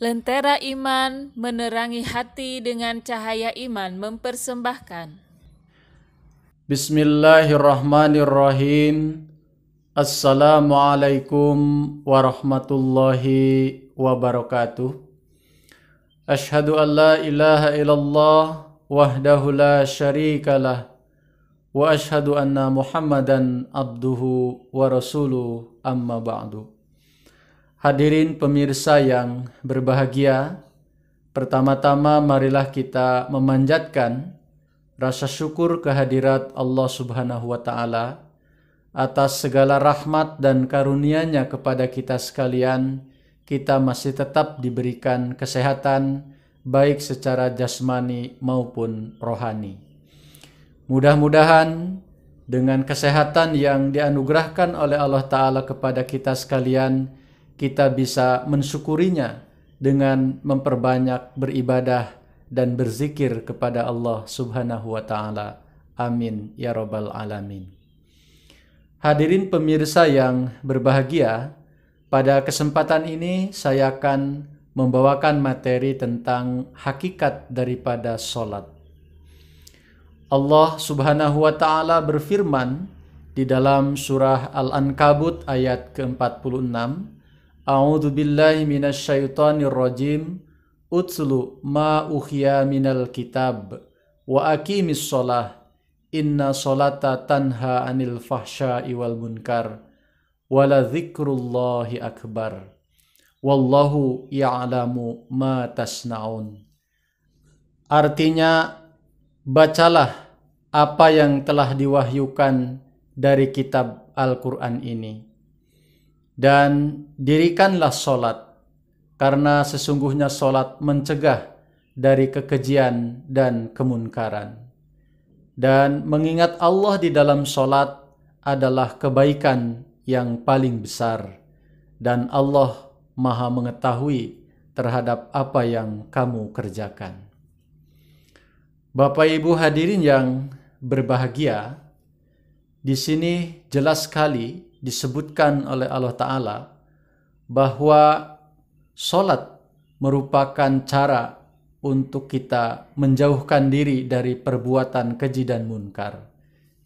Lentera iman menerangi hati dengan cahaya iman mempersembahkan. Bismillahirrahmanirrahim. Assalamualaikum warahmatullahi wabarakatuh. Ashhadu an la ilaha illallah wahdahu la syarikalah wa ashhadu anna Muhammadan abduhu wa rasuluh amma ba'du. Hadirin pemirsa yang berbahagia, pertama-tama marilah kita memanjatkan rasa syukur kehadirat Allah Subhanahu wa Ta'ala atas segala rahmat dan karunia-Nya kepada kita sekalian. Kita masih tetap diberikan kesehatan baik secara jasmani maupun rohani. Mudah-mudahan dengan kesehatan yang dianugerahkan oleh Allah Ta'ala kepada kita sekalian, kita bisa mensyukurinya dengan memperbanyak beribadah dan berzikir kepada Allah Subhanahu wa Ta'ala. Amin ya rabbal alamin. Hadirin pemirsa yang berbahagia, pada kesempatan ini saya akan membawakan materi tentang hakikat daripada sholat. Allah Subhanahu wa Ta'ala berfirman di dalam surah Al-Ankabut ayat ke-46, A'udzu billahi minasyaitonir rajim. Utslu ma ukhya minal kitab wa aqimis shalah inna sholata tanha 'anil fahsya'i wal munkar wa la dzikrullahi akbar wallahu ya'lamu ma tasna'un. Artinya, bacalah apa yang telah diwahyukan dari kitab Al-Qur'an ini dan dirikanlah sholat, karena sesungguhnya sholat mencegah dari kekejian dan kemunkaran. Dan mengingat Allah di dalam sholat adalah kebaikan yang paling besar, dan Allah Maha mengetahui terhadap apa yang kamu kerjakan. Bapak Ibu hadirin yang berbahagia, di sini jelas sekali disebutkan oleh Allah Ta'ala bahwa sholat merupakan cara untuk kita menjauhkan diri dari perbuatan keji dan munkar.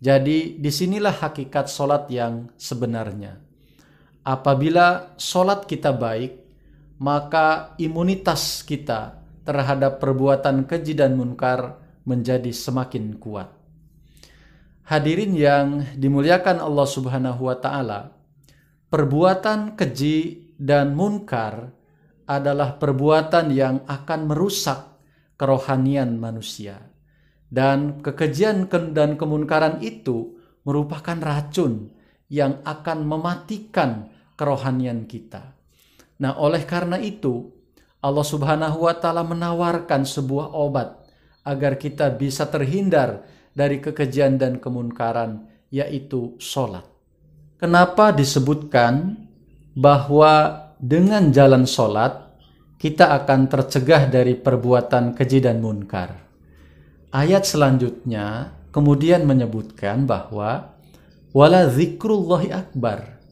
Jadi disinilah hakikat sholat yang sebenarnya. Apabila sholat kita baik, maka imunitas kita terhadap perbuatan keji dan munkar menjadi semakin kuat. Hadirin yang dimuliakan Allah Subhanahu wa Ta'ala, perbuatan keji dan munkar adalah perbuatan yang akan merusak kerohanian manusia. Dan kekejian dan kemunkaran itu merupakan racun yang akan mematikan kerohanian kita. Nah, oleh karena itu, Allah Subhanahu wa Ta'ala menawarkan sebuah obat agar kita bisa terhindar dari kekejian dan kemunkaran, yaitu sholat. Kenapa disebutkan bahwa dengan jalan sholat kita akan tercegah dari perbuatan keji dan munkar? Ayat selanjutnya kemudian menyebutkan bahwa wala dzikrullahi akbar,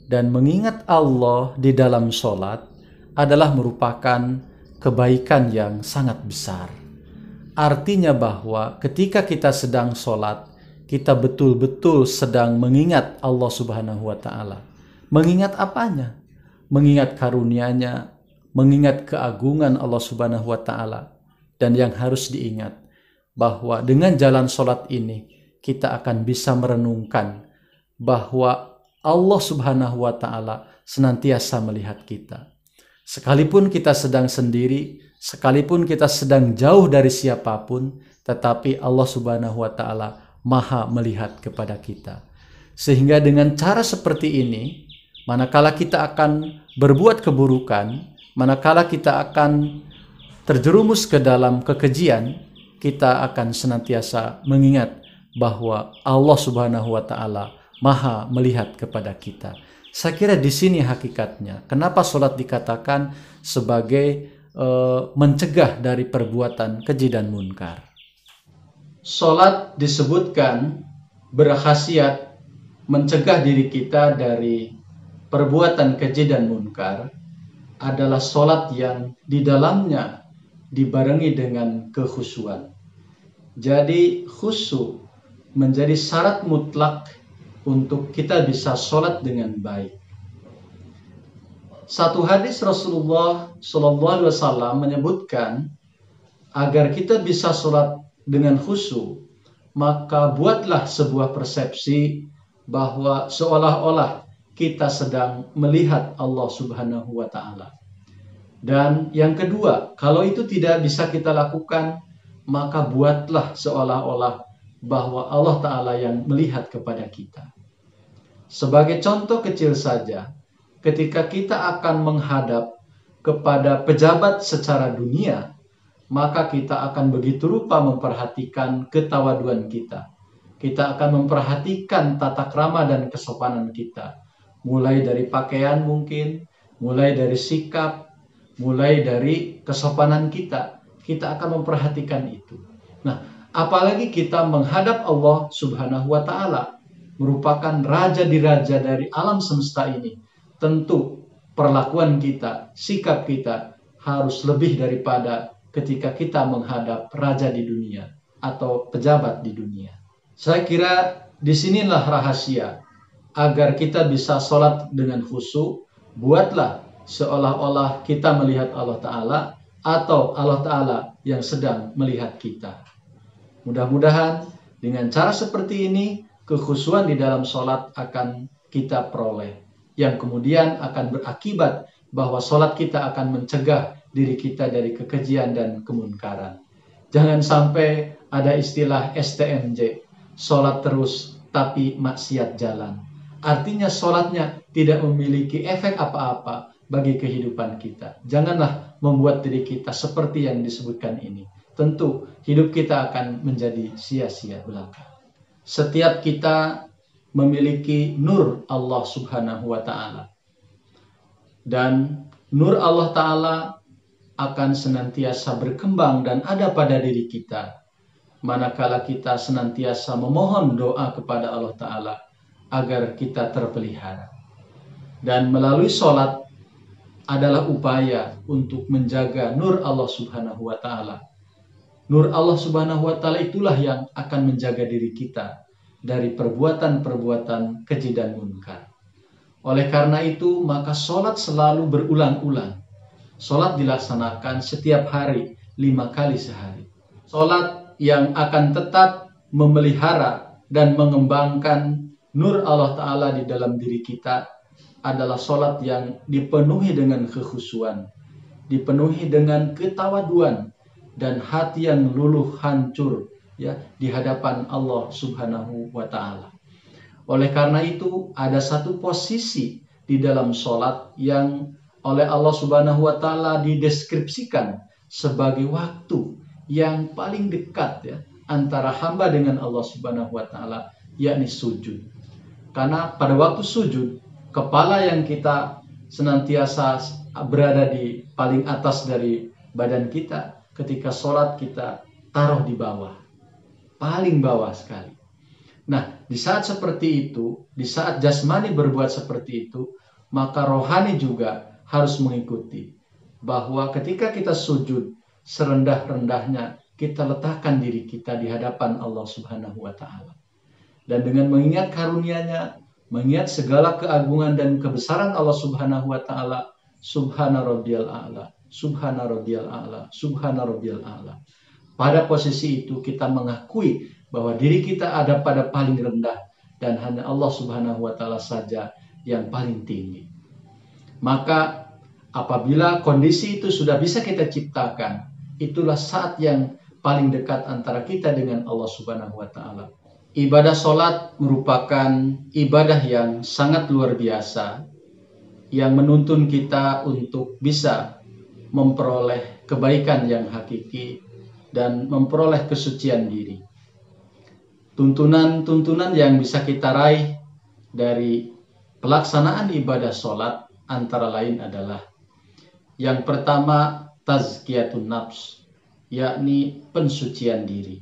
dan mengingat Allah di dalam sholat adalah merupakan kebaikan yang sangat besar. Artinya bahwa ketika kita sedang sholat, kita betul-betul sedang mengingat Allah Subhanahu wa Ta'ala. Mengingat apanya? Mengingat karunia-Nya, mengingat keagungan Allah Subhanahu wa Ta'ala. Dan yang harus diingat, bahwa dengan jalan sholat ini, kita akan bisa merenungkan bahwa Allah Subhanahu wa Ta'ala senantiasa melihat kita. Sekalipun kita sedang sendiri, sekalipun kita sedang jauh dari siapapun, tetapi Allah Subhanahu wa Ta'ala Maha melihat kepada kita. Sehingga dengan cara seperti ini, manakala kita akan berbuat keburukan, manakala kita akan terjerumus ke dalam kekejian, kita akan senantiasa mengingat bahwa Allah Subhanahu wa Ta'ala Maha melihat kepada kita. Saya kira di sini hakikatnya. Kenapa sholat dikatakan sebagai mencegah dari perbuatan keji dan munkar? Sholat disebutkan berkhasiat mencegah diri kita dari perbuatan keji dan munkar adalah solat yang di dalamnya dibarengi dengan kekhusyuan. Jadi khusyuk menjadi syarat mutlak untuk kita bisa solat dengan baik. Satu hadis Rasulullah SAW menyebutkan agar kita bisa solat dengan khusyuk, maka buatlah sebuah persepsi bahwa seolah-olah kita sedang melihat Allah Subhanahu wa Ta'ala. Dan yang kedua, kalau itu tidak bisa kita lakukan, maka buatlah seolah-olah bahwa Allah Ta'ala yang melihat kepada kita. Sebagai contoh kecil saja, ketika kita akan menghadap kepada pejabat secara dunia, maka kita akan begitu rupa memperhatikan ketawaduan kita. Kita akan memperhatikan tata krama dan kesopanan kita. Mulai dari pakaian mungkin, mulai dari sikap, mulai dari kesopanan kita. Kita akan memperhatikan itu. Nah, apalagi kita menghadap Allah Subhanahu wa Ta'ala, merupakan raja di raja dari alam semesta ini. Tentu perlakuan kita, sikap kita harus lebih daripada ketika kita menghadap raja di dunia atau pejabat di dunia. Saya kira disinilah rahasia agar kita bisa sholat dengan khusyuk. Buatlah seolah-olah kita melihat Allah Ta'ala atau Allah Ta'ala yang sedang melihat kita. Mudah-mudahan dengan cara seperti ini kekhusyuan di dalam sholat akan kita peroleh, yang kemudian akan berakibat bahwa sholat kita akan mencegah diri kita dari kekejian dan kemunkaran. Jangan sampai ada istilah STMJ, sholat terus tapi maksiat jalan. Artinya sholatnya tidak memiliki efek apa-apa bagi kehidupan kita. Janganlah membuat diri kita seperti yang disebutkan ini. Tentu hidup kita akan menjadi sia-sia belaka. Setiap kita memiliki nur Allah Subhanahu wa Ta'ala. Dan nur Allah Ta'ala akan senantiasa berkembang dan ada pada diri kita, manakala kita senantiasa memohon doa kepada Allah Ta'ala agar kita terpelihara. Dan melalui sholat adalah upaya untuk menjaga nur Allah Subhanahu wa Ta'ala. Nur Allah Subhanahu wa Ta'ala itulah yang akan menjaga diri kita dari perbuatan-perbuatan keji dan munkar. Oleh karena itu, maka sholat selalu berulang-ulang. Sholat dilaksanakan setiap hari 5 kali sehari. Sholat yang akan tetap memelihara dan mengembangkan nur Allah Ta'ala di dalam diri kita adalah sholat yang dipenuhi dengan kekhusyuan, dipenuhi dengan ketawaduan, dan hati yang luluh hancur ya di hadapan Allah Subhanahu wa Ta'ala. Oleh karena itu, ada satu posisi di dalam sholat yang oleh Allah Subhanahu wa Ta'ala dideskripsikan sebagai waktu yang paling dekat ya antara hamba dengan Allah Subhanahu wa Ta'ala, yakni sujud. Karena pada waktu sujud, kepala yang kita senantiasa berada di paling atas dari badan kita, ketika sholat kita taruh di bawah, paling bawah sekali. Nah, di saat seperti itu, di saat jasmani berbuat seperti itu, maka rohani juga harus mengikuti. Bahwa ketika kita sujud, serendah-rendahnya kita letakkan diri kita di hadapan Allah Subhanahu wa Ta'ala. Dan dengan mengingat karunia-Nya, mengingat segala keagungan dan kebesaran Allah Subhanahu wa Ta'ala, Subhana Rabbiyal A'la, Subhana Rabbiyal A'la, Subhana Rabbiyal A'la. Pada posisi itu kita mengakui bahwa diri kita ada pada paling rendah dan hanya Allah Subhanahu wa Ta'ala saja yang paling tinggi. Maka apabila kondisi itu sudah bisa kita ciptakan, itulah saat yang paling dekat antara kita dengan Allah Subhanahu wa Ta'ala. Ibadah sholat merupakan ibadah yang sangat luar biasa, yang menuntun kita untuk bisa memperoleh kebaikan yang hakiki dan memperoleh kesucian diri. Tuntunan-tuntunan yang bisa kita raih dari pelaksanaan ibadah sholat antara lain adalah yang pertama, tazkiyatun nafs, yakni pensucian diri.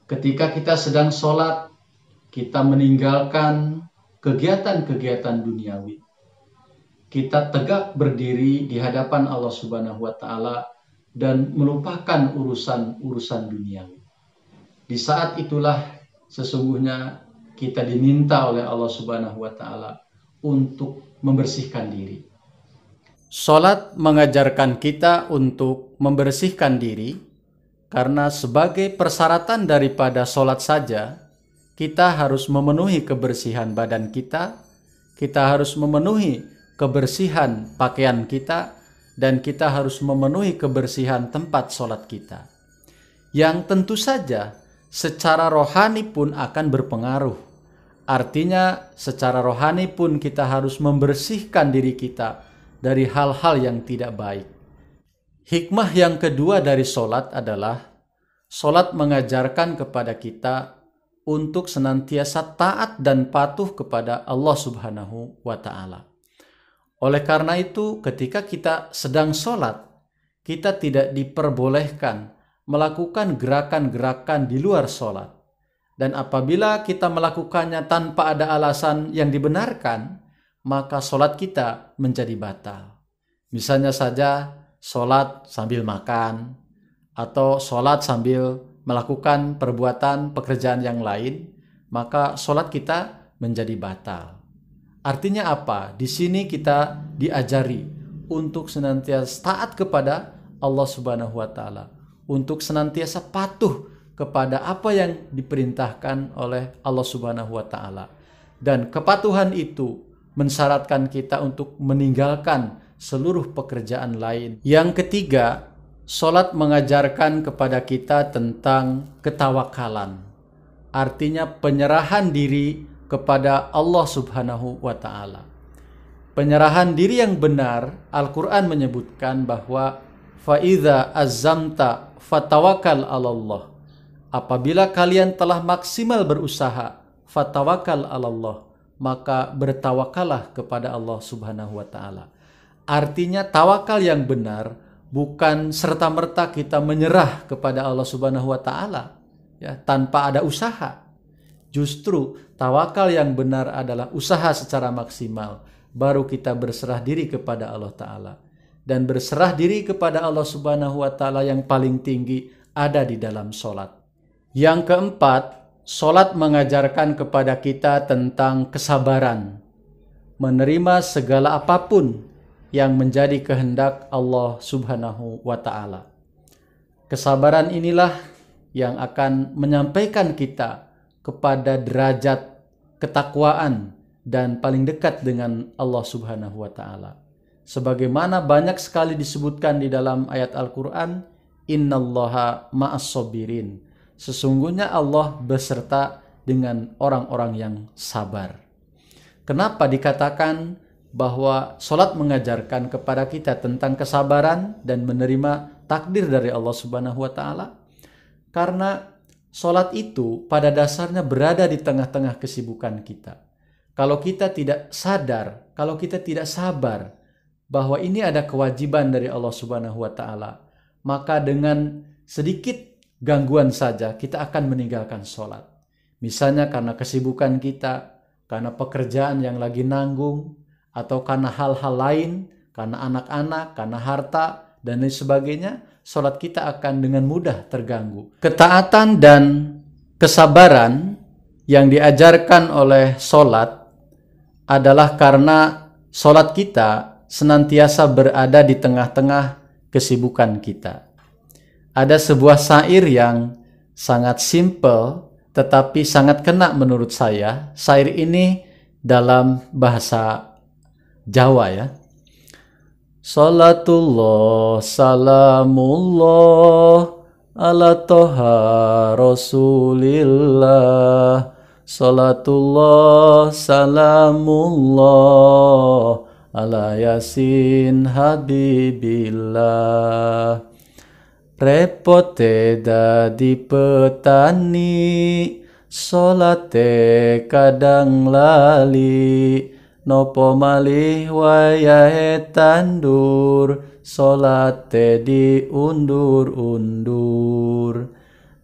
Ketika kita sedang sholat, kita meninggalkan kegiatan-kegiatan duniawi. kita tegak berdiri di hadapan Allah Subhanahu wa taala dan melupakan urusan-urusan duniawi. Di saat itulah sesungguhnya kita diminta oleh Allah Subhanahu wa taala untuk membersihkan diri. Salat mengajarkan kita untuk membersihkan diri karena sebagai persyaratan daripada salat saja kita harus memenuhi kebersihan badan kita harus memenuhi kebersihan pakaian kita, dan kita harus memenuhi kebersihan tempat salat kita. Yang tentu saja secara rohani pun akan berpengaruh. Artinya secara rohani pun kita harus membersihkan diri kita dari hal-hal yang tidak baik. Hikmah yang kedua dari salat adalah salat mengajarkan kepada kita untuk senantiasa taat dan patuh kepada Allah Subhanahu wa taala. Oleh karena itu, ketika kita sedang salat, kita tidak diperbolehkan melakukan gerakan-gerakan di luar salat. Dan apabila kita melakukannya tanpa ada alasan yang dibenarkan, maka salat kita menjadi batal. Misalnya saja salat sambil makan, atau salat sambil melakukan perbuatan pekerjaan yang lain, maka salat kita menjadi batal. Artinya apa? Di sini kita diajari untuk senantiasa taat kepada Allah Subhanahu wa taala, untuk senantiasa patuh kepada apa yang diperintahkan oleh Allah Subhanahu wa taala. Dan kepatuhan itu mensyaratkan kita untuk meninggalkan seluruh pekerjaan lain. Yang ketiga, salat mengajarkan kepada kita tentang ketawakalan. Artinya penyerahan diri kepada Allah Subhanahu wa taala. Penyerahan diri yang benar, Al-Qur'an menyebutkan bahwa fa idza azamta fatawakkal 'alallah. Apabila kalian telah maksimal berusaha, fatawakkal 'alallah, maka bertawakallah kepada Allah Subhanahu wa taala. Artinya tawakal yang benar bukan serta-merta kita menyerah kepada Allah Subhanahu wa taala ya tanpa ada usaha. Justru tawakal yang benar adalah usaha secara maksimal, baru kita berserah diri kepada Allah taala. Dan berserah diri kepada Allah Subhanahu wa taala yang paling tinggi ada di dalam salat. Yang keempat, salat mengajarkan kepada kita tentang kesabaran, menerima segala apapun yang menjadi kehendak Allah Subhanahu wa taala. Kesabaran inilah yang akan menyampaikan kita kepada derajat ketakwaan dan paling dekat dengan Allah Subhanahu wa taala. Sebagaimana banyak sekali disebutkan di dalam ayat Al-Qur'an, innallaha ma'as sabirin. Sesungguhnya Allah beserta dengan orang-orang yang sabar. Kenapa dikatakan bahwa salat mengajarkan kepada kita tentang kesabaran dan menerima takdir dari Allah Subhanahu wa taala? Karena salat itu pada dasarnya berada di tengah-tengah kesibukan kita. Kalau kita tidak sadar, kalau kita tidak sabar bahwa ini ada kewajiban dari Allah Subhanahu wa taala, maka dengan sedikit gangguan saja kita akan meninggalkan salat. Misalnya karena kesibukan kita, karena pekerjaan yang lagi nanggung, atau karena hal-hal lain, karena anak-anak, karena harta, dan lain sebagainya, salat kita akan dengan mudah terganggu. Ketaatan dan kesabaran yang diajarkan oleh salat adalah karena salat kita senantiasa berada di tengah-tengah kesibukan kita. Ada sebuah syair yang sangat simple tetapi sangat kena menurut saya. Syair ini dalam bahasa Jawa ya. Salatullah salamullah ala toha rasulillah. Salatullah salamullah ala yasin habibillah. Repote dadi petani, salate kadang lali, nopo malih wayahe tandur, salate diundur-undur.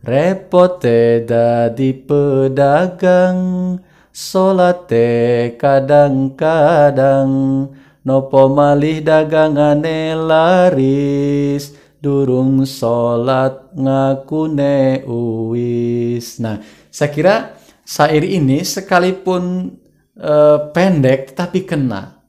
Repote dadi pedagang, salate kadang-kadang, nopo malih dagangane laris, durung salat ngakune uwis. Nah, saya kira syair ini sekalipun pendek tetapi kena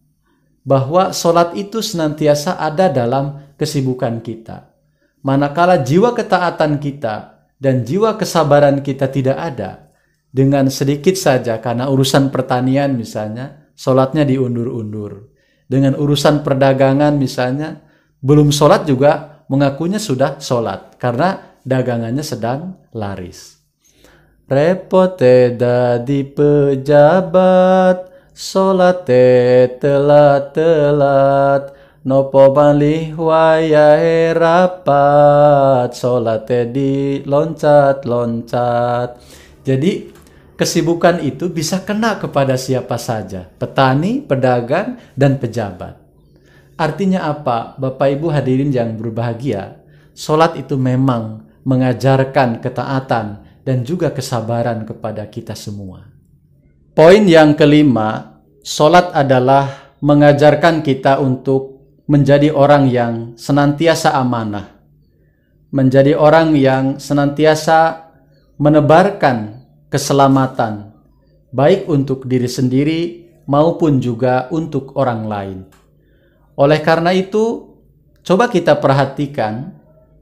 bahwa salat itu senantiasa ada dalam kesibukan kita. Manakala jiwa ketaatan kita dan jiwa kesabaran kita tidak ada, dengan sedikit saja karena urusan pertanian misalnya, salatnya diundur-undur. Dengan urusan perdagangan misalnya, belum salat juga mengakunya sudah salat karena dagangannya sedang laris. Repote dadi pejabat, salate telat-telat, nopo malih wayahe rapat, salate di loncat-loncat. Jadi kesibukan itu bisa kena kepada siapa saja, petani, pedagang, dan pejabat. Artinya apa? Bapak Ibu hadirin yang berbahagia, salat itu memang mengajarkan ketaatan dan juga kesabaran kepada kita semua. Poin yang kelima, salat adalah mengajarkan kita untuk menjadi orang yang senantiasa amanah, menjadi orang yang senantiasa menebarkan keselamatan, baik untuk diri sendiri maupun juga untuk orang lain. Oleh karena itu, coba kita perhatikan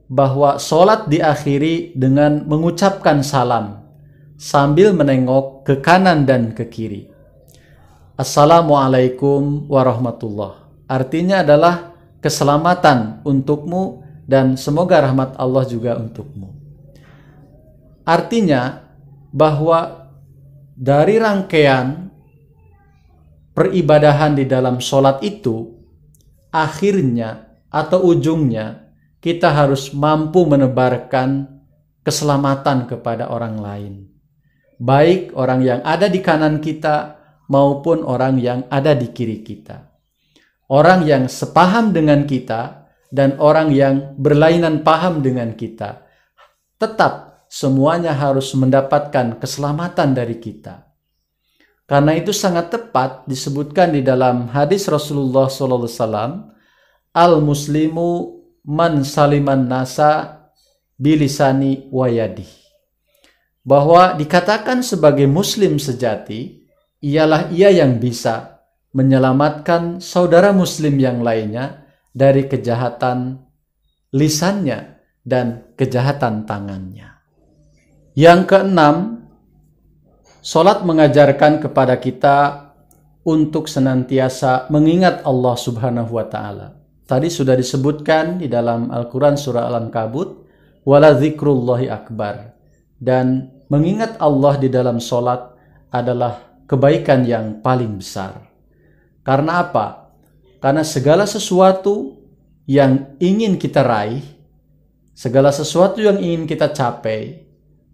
bahwa salat diakhiri dengan mengucapkan salam sambil menengok ke kanan dan ke kiri. Assalamualaikum warahmatullah. Artinya adalah keselamatan untukmu dan semoga rahmat Allah juga untukmu. Artinya bahwa dari rangkaian peribadahan di dalam salat itu, akhirnya atau ujungnya kita harus mampu menebarkan keselamatan kepada orang lain. Baik orang yang ada di kanan kita maupun orang yang ada di kiri kita. Orang yang sepaham dengan kita dan orang yang berlainan paham dengan kita. Tetap semuanya harus mendapatkan keselamatan dari kita. Karena itu sangat tepat disebutkan di dalam hadis Rasulullah SAW, al-muslimu man saliman nasa bilisani wayadi. Bahwa dikatakan sebagai muslim sejati, ialah ia yang bisa menyelamatkan saudara muslim yang lainnya dari kejahatan lisannya dan kejahatan tangannya. Yang keenam, salat mengajarkan kepada kita untuk senantiasa mengingat Allah Subhanahu wa Ta'ala. Tadi sudah disebutkan di dalam Al-Quran surah Al-Ankabut, wala dzikrullahi akbar. Dan mengingat Allah di dalam salat adalah kebaikan yang paling besar. Karena apa? Karena segala sesuatu yang ingin kita raih, segala sesuatu yang ingin kita capai,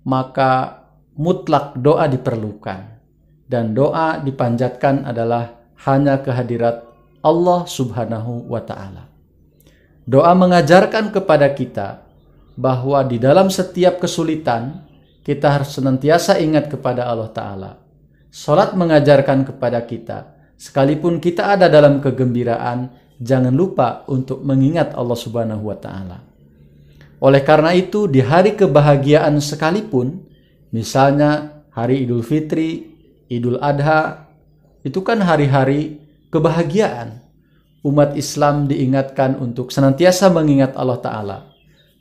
maka mutlak doa diperlukan. Dan doa dipanjatkan adalah hanya kehadirat Allah Subhanahu wa Ta'ala. Doa mengajarkan kepada kita bahwa di dalam setiap kesulitan kita harus senantiasa ingat kepada Allah Ta'ala. Salat mengajarkan kepada kita, sekalipun kita ada dalam kegembiraan, jangan lupa untuk mengingat Allah Subhanahu wa Ta'ala. Oleh karena itu, di hari kebahagiaan sekalipun, misalnya hari Idul Fitri, Idul Adha, itu kan hari-hari kebahagiaan. Umat Islam diingatkan untuk senantiasa mengingat Allah Ta'ala.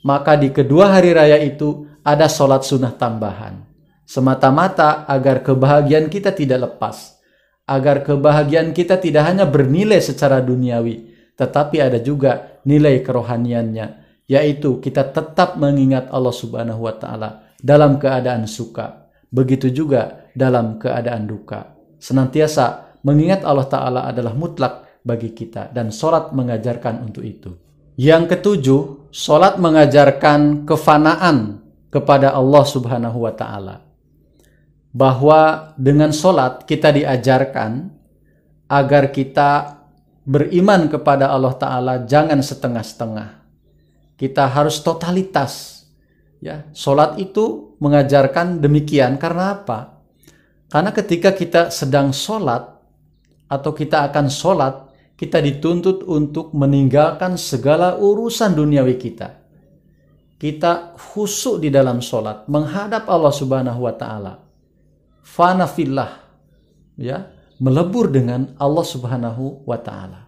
Maka di kedua hari raya itu ada sholat sunnah tambahan. Semata-mata agar kebahagiaan kita tidak lepas. Agar kebahagiaan kita tidak hanya bernilai secara duniawi, tetapi ada juga nilai kerohaniannya. Yaitu kita tetap mengingat Allah Subhanahu wa Ta'ala dalam keadaan suka. Begitu juga dalam keadaan duka. Senantiasa mengingat Allah Ta'ala adalah mutlak bagi kita, dan sholat mengajarkan untuk itu. Yang ketujuh, sholat mengajarkan kefanaan kepada Allah Subhanahu wa Ta'ala. Bahwa dengan sholat kita diajarkan agar kita beriman kepada Allah Ta'ala jangan setengah-setengah. Kita harus totalitas. Ya, sholat itu mengajarkan demikian karena apa? Karena ketika kita sedang sholat atau kita akan sholat, kita dituntut untuk meninggalkan segala urusan duniawi kita. Kita khusyuk di dalam sholat, menghadap Allah Subhanahu wa Ta'ala. Fana fillah, ya, melebur dengan Allah Subhanahu wa Ta'ala.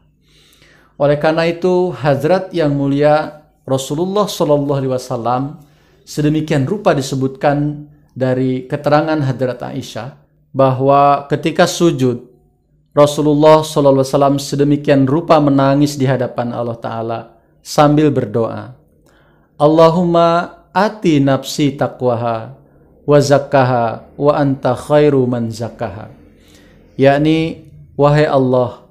Oleh karena itu, Hazrat yang mulia Rasulullah Shallallahu Alaihi Wasallam sedemikian rupa disebutkan dari keterangan Hadrat Aisyah bahwa ketika sujud Rasulullah Shallallahu Alaihi Wasallam sedemikian rupa menangis di hadapan Allah Ta'ala sambil berdoa, Allahumma ati nafsi taqwaha wa zakkaha wa anta khairu man zakkaha. Yakni, wahai Allah,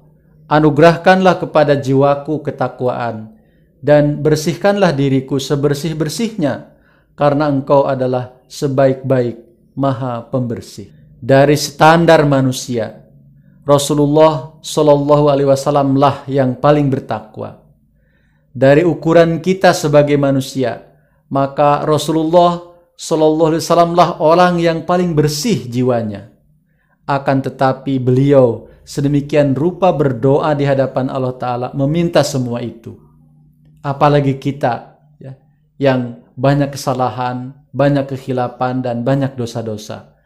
anugerahkanlah kepada jiwaku ketakwaan dan bersihkanlah diriku sebersih-bersihnya, karena engkau adalah sebaik-baik maha pembersih. Dari standar manusia, Rasulullah Shallallahu Alaihi Wasallam lah yang paling bertakwa. Dari ukuran kita sebagai manusia, maka Rasulullah Shallallahu Alaihi Wasallam lah orang yang paling bersih jiwanya. Akan tetapi beliau sedemikian rupa berdoa di hadapan Allah Ta'ala meminta semua itu. Apalagi kita, ya, yang banyak kesalahan, banyak kekhilafan, dan banyak dosa-dosa.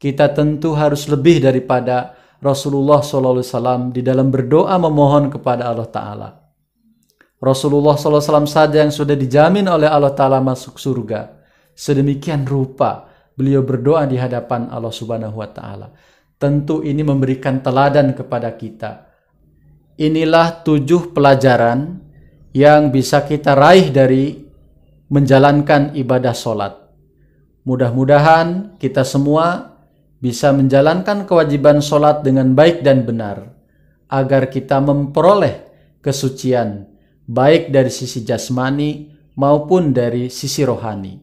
Kita tentu harus lebih daripada Rasulullah SAW di dalam berdoa memohon kepada Allah Ta'ala. Rasulullah SAW saja yang sudah dijamin oleh Allah Ta'ala masuk surga. Sedemikian rupa beliau berdoa di hadapan Allah Subhanahu wa Ta'ala. Tentu ini memberikan teladan kepada kita. Inilah 7 pelajaran yang bisa kita raih dari menjalankan ibadah sholat. Mudah-mudahan kita semua bisa menjalankan kewajiban sholat dengan baik dan benar, agar kita memperoleh kesucian, baik dari sisi jasmani maupun dari sisi rohani.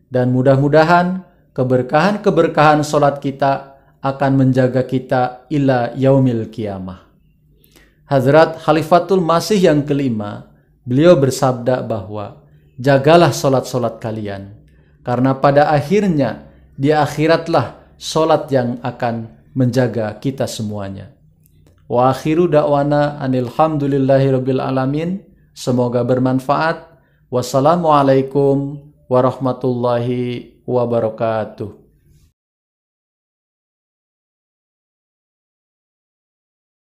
Dan mudah-mudahan keberkahan-keberkahan sholat kita akan menjaga kita ila yaumil qiyamah. Hazrat Khalifatul Masih yang kelima, beliau bersabda bahwa jagalah sholat-sholat kalian, karena pada akhirnya di akhiratlah sholat yang akan menjaga kita semuanya. Wa akhiru da'wana anilhamdulillahirabbil alamin. Semoga bermanfaat. Wassalamualaikum warahmatullahi wabarakatuh.